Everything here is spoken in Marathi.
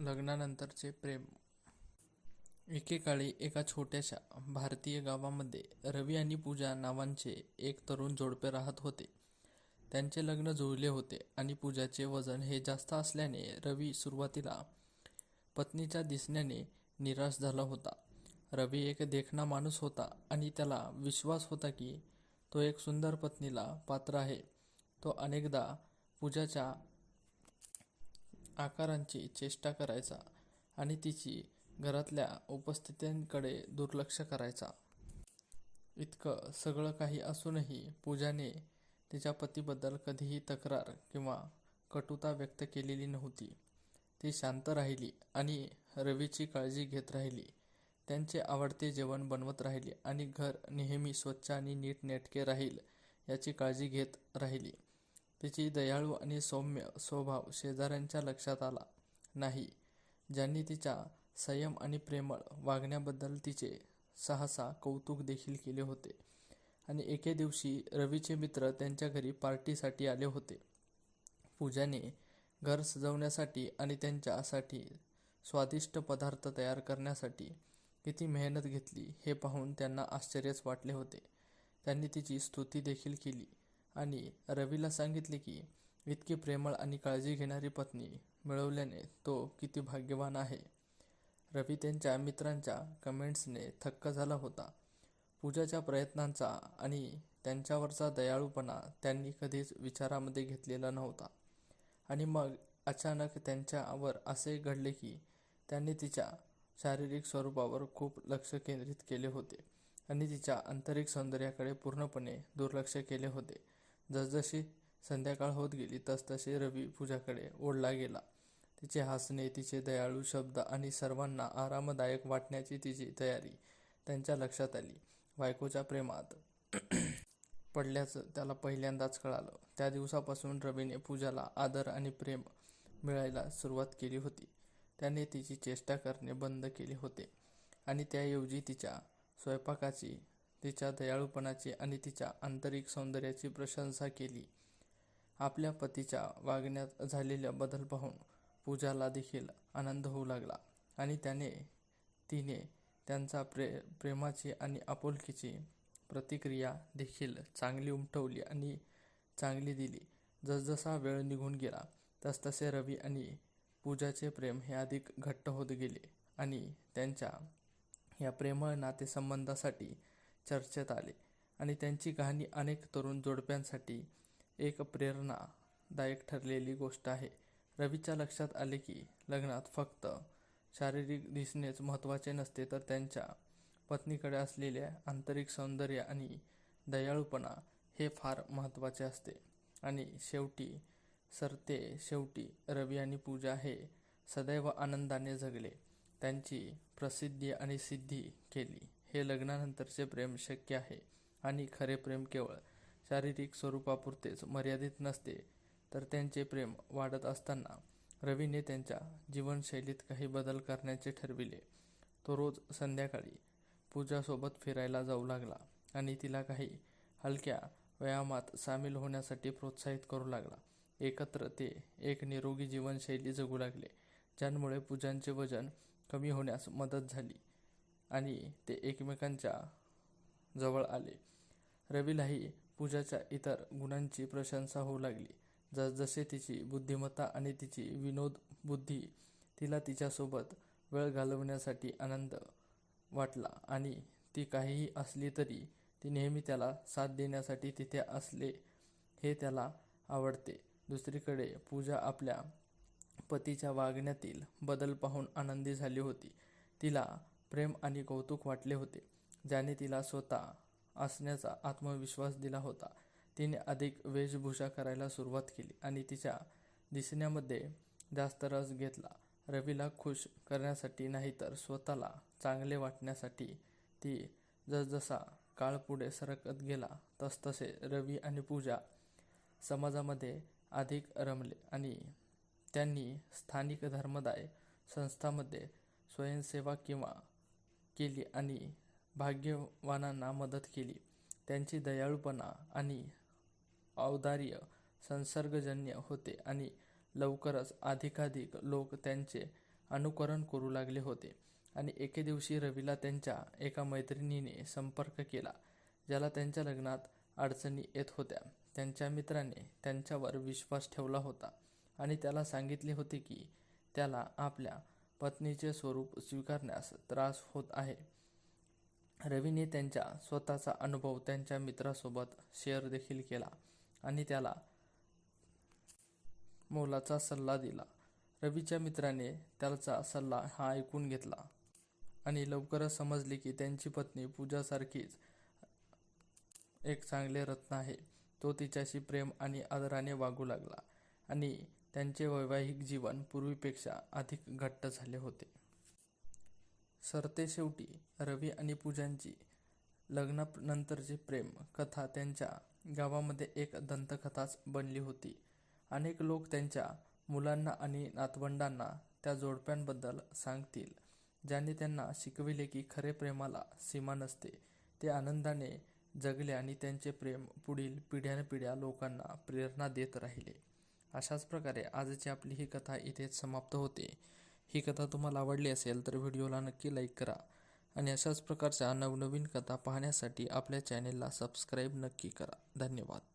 लग्नानंतरचे प्रेम. एकेकाळी एका छोट्याशा भारतीय गावामध्ये रवी आणि पूजा नावांचे एक तरुण जोडपे राहत होते. त्यांचे लग्न जुळले होते आणि पूजाचे वजन हे जास्त असल्याने रवी सुरुवातीला पत्नीच्या दिसण्याने निराश झाला होता. रवी एक देखणा माणूस होता आणि त्याला विश्वास होता की तो एक सुंदर पत्नीला पात्र आहे. तो अनेकदा पूजाच्या आकारांची चेष्टा करायचा आणि तिची घरातल्या उपस्थितींकडे दुर्लक्ष करायचा. इतकं सगळं काही असूनही पूजाने तिच्या पतीबद्दल कधीही तक्रार किंवा कटुता व्यक्त केलेली नव्हती. ती शांत राहिली आणि रवीची काळजी घेत राहिली. त्यांचे आवडते जेवण बनवत राहिली आणि घर नेहमी स्वच्छ आणि नीटनेटके राहील याची काळजी घेत राहिली. तिची दयाळू आणि सौम्य स्वभाव शेजाऱ्यांच्या लक्षात आला नाही, ज्यांनी तिच्या संयम आणि प्रेमळ वागण्याबद्दल तिचे सहसा कौतुक देखील केले होते. आणि एके दिवशी रवीचे मित्र त्यांच्या घरी पार्टीसाठी आले होते. पूजाने घर सजवण्यासाठी आणि त्यांच्यासाठी स्वादिष्ट पदार्थ तयार करण्यासाठी किती मेहनत घेतली हे पाहून त्यांना आश्चर्यच वाटले होते. त्यांनी तिची स्तुती देखील केली आणि रवीला सांगितले की इतकी प्रेमळ आणि काळजी घेणारी पत्नी मिळवल्याने तो किती भाग्यवान आहे. रवी त्यांच्या मित्रांच्या कमेंट्सने थक्क झाला होता. पूजाच्या प्रयत्नांचा आणि त्यांच्यावरचा दयाळूपणा त्यांनी कधीच विचारामध्ये घेतलेला नव्हता. आणि मग अचानक त्यांच्यावर असे घडले की त्यांनी तिच्या शारीरिक स्वरूपावर खूप लक्ष केंद्रित केले होते आणि तिच्या आंतरिक सौंदर्याकडे पूर्णपणे दुर्लक्ष केले होते. जसजशी संध्याकाळ होत गेली तसतसे रवी पूजाकडे ओढला गेला. तिचे हसणे, तिचे दयाळू शब्द आणि सर्वांना आरामदायक वाटण्याची तिची तयारी त्यांच्या लक्षात आली. बायकोच्या प्रेमात पडल्याचं त्याला पहिल्यांदाच कळालं. त्या दिवसापासून रवीने पूजाला आदर आणि प्रेम मिळायला सुरुवात केली होती. त्याने तिची चेष्टा करणे बंद केले होते आणि त्याऐवजी तिच्या स्वयंपाकाची, तिच्या दयाळूपणाची आणि तिच्या आंतरिक सौंदर्याची प्रशंसा केली. आपल्या पतीच्या वागण्यात झालेला बदल पाहून पूजाला देखील आनंद होऊ लागला आणि तिने त्यांचा प्रेमाची आणि आपुलकीची प्रतिक्रिया देखील चांगली उमटवली आणि चांगली दिली. जसजसा वेळ निघून गेला तसतसे रवी आणि पूजाचे प्रेम हे अधिक घट्ट होत गेले आणि त्यांच्या या प्रेमळ नातेसंबंधासाठी चर्चेत आले आणि त्यांची कहाणी अनेक तरुण जोडप्यांसाठी एक प्रेरणादायक ठरलेली गोष्ट आहे. रवीच्या लक्षात आले की लग्नात फक्त शारीरिक दिसणेच महत्त्वाचे नसते, तर त्यांच्या पत्नीकडे असलेले आंतरिक सौंदर्य आणि दयाळूपणा हे फार महत्त्वाचे असते. आणि शेवटी रवी आणि पूजा हे सदैव आनंदाने जगले. त्यांची प्रसिद्धी आणि सिद्धी केली. हे लग्नानंतरचे प्रेम शक्य आहे आणि खरे प्रेम केवळ शारीरिक स्वरूपापुरतेच मर्यादित नसते, तर त्यांचे प्रेम वाढत असताना रवीने त्यांच्या जीवनशैलीत काही बदल करण्याचे ठरविले. तो रोज संध्याकाळी पूजासोबत फिरायला जाऊ लागला आणि तिला काही हलक्या व्यायामात सामील होण्यासाठी प्रोत्साहित करू लागला. एकत्र ते एक निरोगी जीवनशैली जगू लागले, ज्यामुळे पूजाचे वजन कमी होण्यास मदत झाली आणि ते एकमेकांच्या जवळ आले. रवीलाही पूजाच्या इतर गुणांची प्रशंसा होऊ लागली. जसजसे तिची बुद्धिमत्ता आणि तिची विनोद बुद्धी तिला तिच्यासोबत वेळ घालवण्यासाठी आनंद वाटला आणि ती काहीही असली तरी ती नेहमी त्याला साथ देण्यासाठी तिथे असले हे त्याला आवडते. दुसरीकडे पूजा आपल्या पतीच्या वागण्यातील बदल पाहून आनंदी झाली होती. तिला प्रेम आणि कौतुक वाटले होते, ज्याने तिला स्वतः असण्याचा आत्मविश्वास दिला होता. तिने अधिक वेशभूषा करायला सुरुवात केली आणि तिच्या दिसण्यामध्ये जास्त रस घेतला. रवीला खुश करण्यासाठी नाही तर स्वतःला चांगले वाटण्यासाठी. ती जसजसा काळ पुढे सरकत गेला तसतसे रवी आणि पूजा समाजामध्ये अधिक रमले आणि त्यांनी स्थानिक धर्मदाय संस्थांमध्ये स्वयंसेवा केली आणि भाग्यवानांना मदत केली. त्यांची दयाळूपणा आणि औदार्य संसर्गजन्य होते आणि लवकरच अधिकाधिक लोक त्यांचे अनुकरण करू लागले होते. आणि एके दिवशी रवीला त्यांच्या एका मैत्रिणीने संपर्क केला, ज्याला त्यांच्या लग्नात अडचणी येत होत्या. त्यांच्या मित्राने त्यांच्यावर विश्वास ठेवला होता आणि त्याला सांगितले होते की त्याला आपल्या पत्नीचे स्वरूप स्वीकारण्यास त्रास होत आहे. रवीने त्यांच्या स्वतःचा अनुभव त्यांच्या मित्रासोबत शेअर देखील केला आणि त्याला मोलाचा सल्ला दिला. रवीच्या मित्राने त्याचा सल्ला हा ऐकून घेतला आणि लवकरच समजले की त्यांची पत्नी पूजासारखीच एक चांगले रत्न आहे. तो तिच्याशी प्रेम आणि आदराने वागू लागला आणि त्यांचे वैवाहिक जीवन पूर्वीपेक्षा अधिक घट्ट झाले होते. सरतेशेवटी रवी आणि पूजांची लग्नानंतरची प्रेम कथा त्यांच्या गावामध्ये एक दंतकथाच बनली होती. अनेक लोक त्यांच्या मुलांना आणि नातवंडांना त्या जोडप्याबद्दल सांगतील, ज्याने त्यांना शिकविले की खरे प्रेमाला सीमा नसते. ते आनंदाने जगले आणि त्यांचे प्रेम पुढील पिढ्यानपिढ्या लोकांना प्रेरणा देत राहिले. अशाच प्रकारे आजची आपली ही कथा इथेच समाप्त होते. ही कथा तुम्हाला आवडली असेल तर व्हिडिओला नक्की लाईक करा आणि अशाच प्रकारच्या नवनवीन कथा पाहण्यासाठी आपल्या चॅनेलला सबस्क्राईब नक्की करा. धन्यवाद.